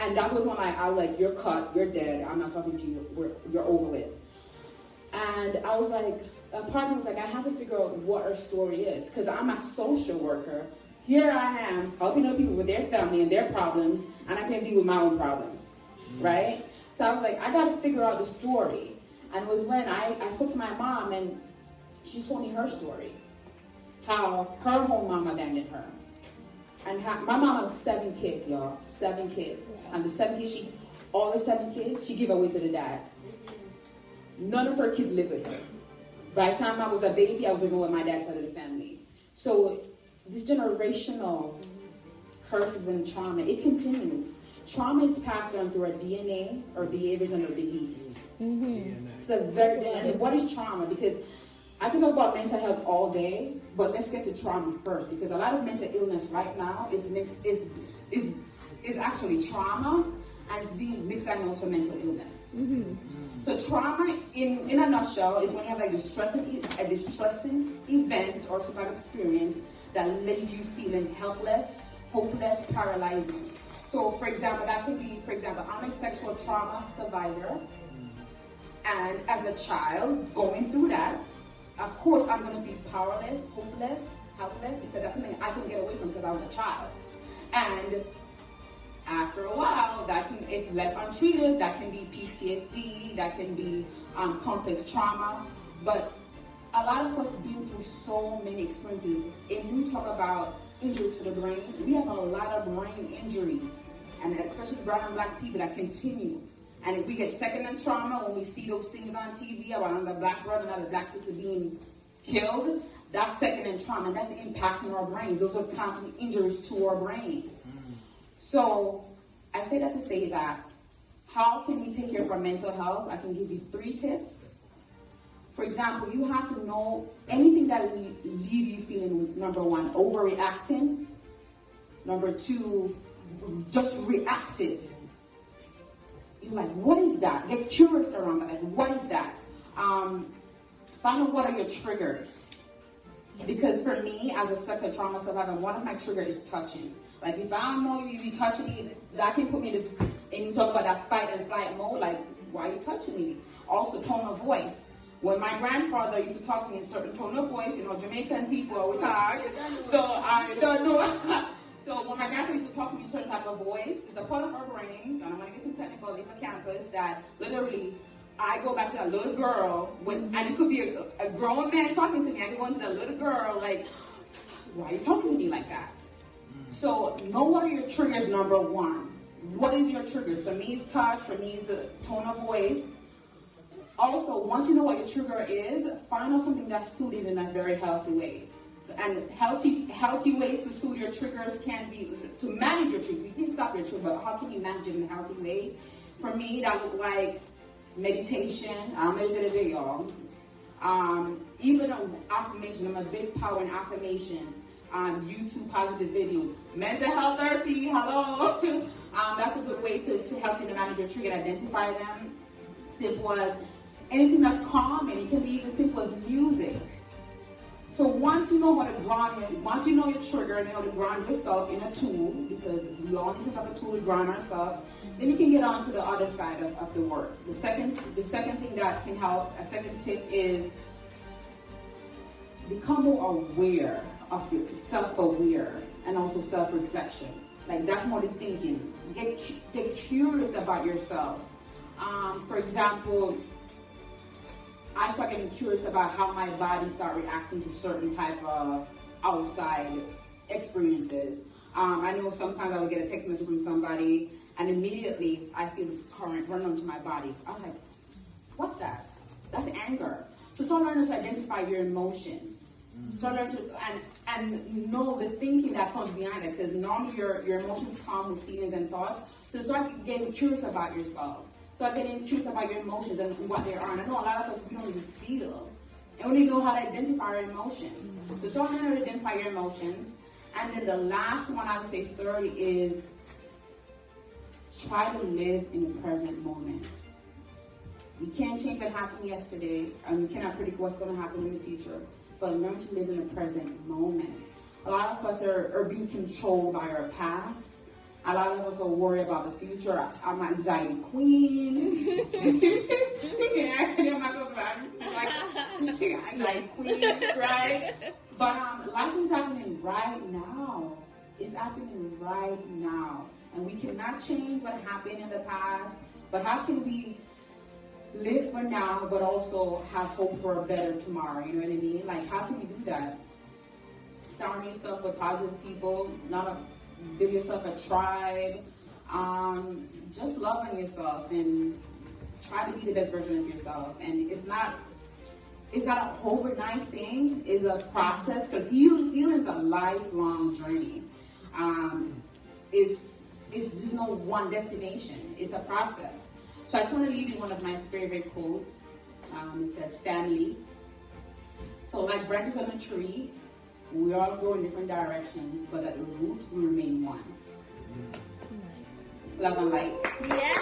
And that was when I was like, you're cut, you're dead, I'm not talking to you, you're over with. And I was like, a part of me was like, I have to figure out what her story is, because I'm a social worker. Here I am helping other people with their family and their problems, and I can't deal with my own problems, right? So I was like, I got to figure out the story. And it was when I spoke to my mom, and she told me her story, how her home mom abandoned her. And my mom had 7 kids, y'all, 7 kids. And all the 7 kids, she gave away to the dad. None of her kids lived with her. By the time I was a baby, I was living with my dad's side of the family. So this generational curses and trauma, it continues. Trauma is passed on through our DNA, our behaviors, and our beliefs. And what is trauma? Because I can talk about mental health all day, but let's get to trauma first, because a lot of mental illness right now is actually trauma, and it's being mixed diagnosed with mental illness. So trauma, in a nutshell, is when you have like a distressing event or survival experience that leaves you feeling helpless, hopeless, paralyzing. So, for example, that could be, I'm a sexual trauma survivor, and as a child going through that, of course, I'm going to be powerless, hopeless, helpless, because that's something I couldn't get away from because I was a child. And after a while, if left untreated, that can be PTSD, that can be complex trauma. But a lot of us have been through so many experiences. If you talk about injury to the brain, we have a lot of brain injuries, and especially brown and black people, that continue. And if we get second-hand trauma when we see those things on TV about another black brother, another black sister being killed, that's second-hand trauma, and that's impacting our brains. Those are constant injuries to our brains. So I say that to say that, how can we take care of our mental health? I can give you 3 tips. For example, you have to know anything that will leave you feeling, number 1, overreacting. Number 2, just reactive. You're like, what is that? Get curious around that. Like, what is that? Find out what are your triggers. Because for me, as a sexual trauma survivor, one of my triggers is touching. Like, if I don't know you touching me, that can put me in this, and you talk about that fight and flight mode, like, why are you touching me? Also, tone of voice. When my grandfather used to talk to me in a certain tone of voice, Jamaican people always talk, so I don't know. So when my grandfather used to talk to me in a certain type of voice, it's a part of our brain, and I'm going to get too technical, in the campus, that literally, I go back to that little girl, and it could be a grown man talking to me, I could go into that little girl, like, why are you talking to me like that? So know what are your triggers, number 1. What is your triggers? For me, it's touch. For me, it's the tone of voice. Also, once you know what your trigger is, find out something that's suited in a very healthy way. And healthy ways to soothe your triggers can be to manage your triggers. You can stop your trigger, but how can you manage it in a healthy way? For me, that looked like meditation. I meditate every day, y'all. Even affirmation. I'm a big power in affirmations. YouTube positive videos, mental health therapy, hello. That's a good way to help you to manage your trigger and identify them. Simple as anything that's calming. It can be even simple as music. So once you know how to ground, once you know your trigger and how to ground yourself in a tool, because we all need to have a tool to ground ourselves, then you can get on to the other side of the work. The second thing that can help, a second tip is become more aware of your self-aware and also self-reflection. Like, that's more the thinking. Get curious about yourself. For example, I start getting curious about how my body start reacting to certain type of outside experiences. I know sometimes I would get a text message from somebody and immediately I feel this current run onto my body. I was like, what's that? That's anger. So start learning to identify your emotions. So learn to and know the thinking that comes behind it, because normally your emotions come with feelings and thoughts. So start getting curious about yourself. Start getting curious about your emotions and what they are. And I know a lot of us, we don't even feel, and we don't even know how to identify our emotions. So start learning to identify your emotions. And then the last one, I would say third, is try to live in the present moment. We can't change what happened yesterday, and we cannot predict what's going to happen in the future. But learn to live in the present moment. A lot of us are being controlled by our past, A lot of us are worried about the future. I'm an anxiety queen. I'm anxiety queen, right? But life is happening right now. It's happening right now. And we cannot change what happened in the past. But how can we live for now, but also have hope for a better tomorrow? You know what I mean? Like, how can we do that? Surround yourself with positive people, build yourself a tribe. Just love on yourself and try to be the best version of yourself. And it's not an overnight thing. It's a process, because healing is a lifelong journey. It's just no one destination. It's a process. So I just want to leave you one of my favorite quotes. It says, family. So like branches on a tree, we all go in different directions, but at the root, we remain one. Nice. Love and light. Yeah.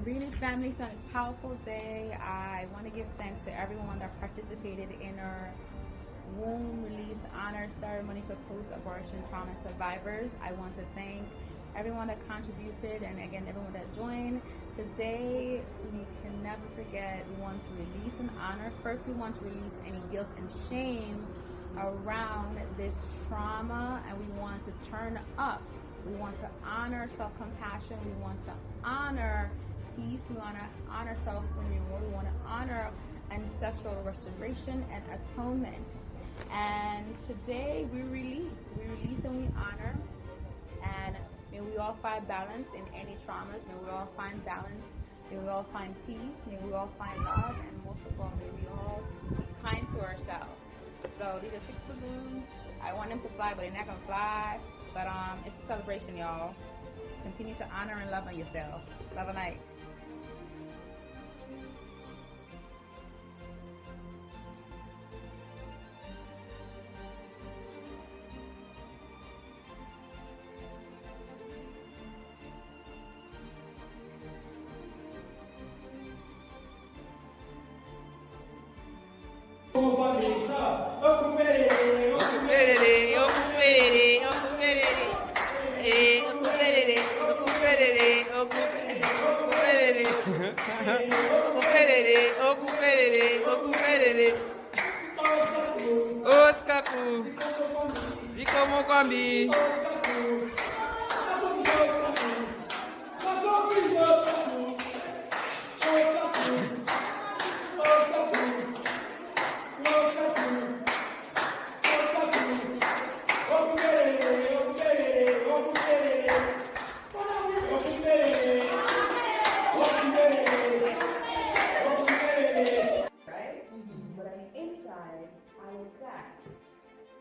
Greetings, family. So on this powerful day, I want to give thanks to everyone that participated in our womb release honor ceremony for post-abortion trauma survivors. I want to thank everyone that contributed, and again, everyone that joined. Today, we can never forget, we want to release and honor. First, we want to release any guilt and shame around this trauma, and we want to turn up. We want to honor self-compassion. We want to honor peace. We want to honor self-renewal. We want to honor ancestral restoration and atonement. And today we release and we honor. And may we all find balance in any traumas. May we all find balance. May we all find peace. May we all find love. And most of all, may we all be kind to ourselves. So these are 6 balloons. I want them to fly, but they're not going to fly. But it's a celebration, y'all. Continue to honor and love on yourself. Love and light.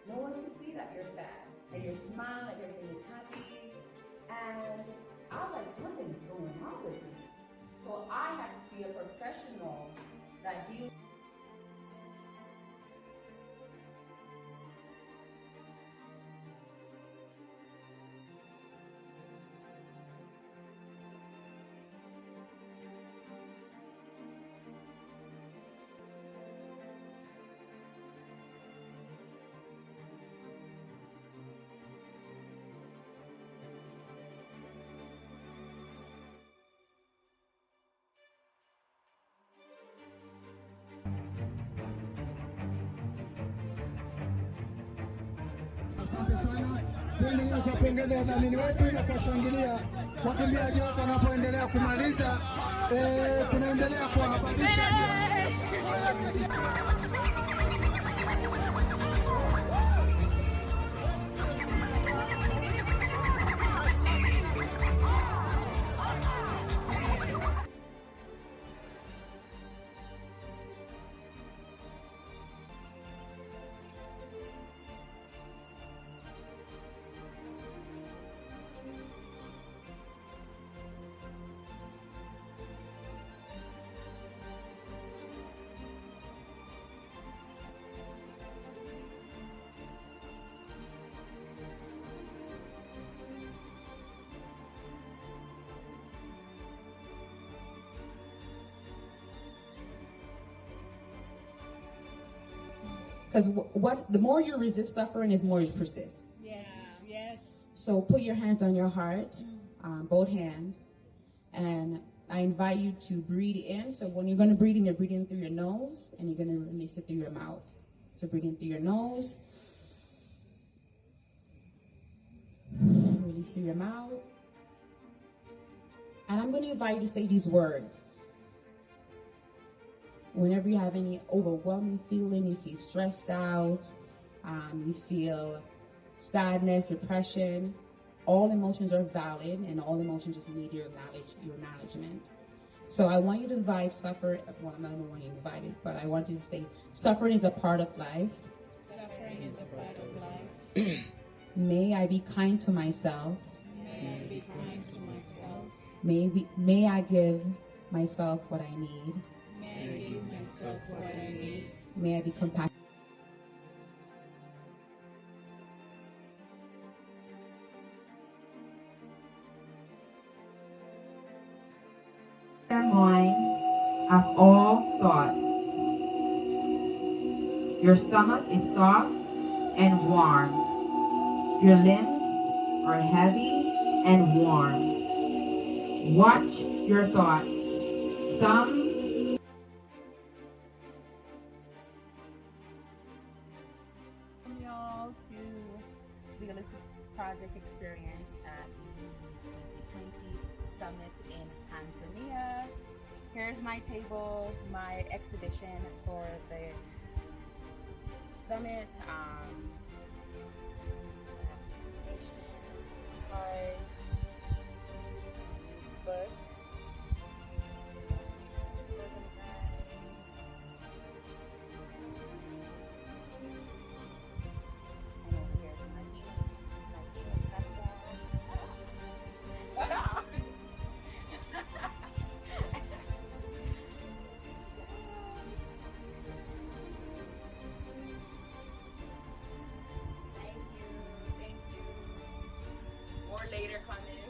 No one can see that you're sad, and you're smiling, like everything is happy, and I'm like, something's going wrong with me. So I have to see a professional that deals. sana. Pili hiyo kwa kuendelea dhamini wetu na kuwashangilia wakimbiaji wote wanapoendelea kumaliza. Tunaendelea kuwahabarisha. Because the more you resist suffering is more you persist. Yes. Yes. So put your hands on your heart, both hands, and I invite you to breathe in. So when you're going to breathe in, you're breathing through your nose, and you're going to release it through your mouth. So breathe in through your nose, release through your mouth. And I'm going to invite you to say these words. Whenever you have any overwhelming feeling, you feel stressed out, you feel sadness, depression, all emotions are valid and all emotions just need your acknowledgement. So I want you to invite suffering. Well, I'm not the one you invited, but I want you to say suffering is a part of life. Suffering is a part of life. May I be kind to myself. May I be kind to myself. May I give myself what I need. May I give myself what I need. May I be compassionate. Your mind of all thoughts. Your stomach is soft and warm. Your limbs are heavy and warm. Watch your thoughts. Some Y'all to the Wholistik Project experience at the 2020 Summit in Tanzania. Here's my table, my exhibition for the summit. Cards, book. Later, comment.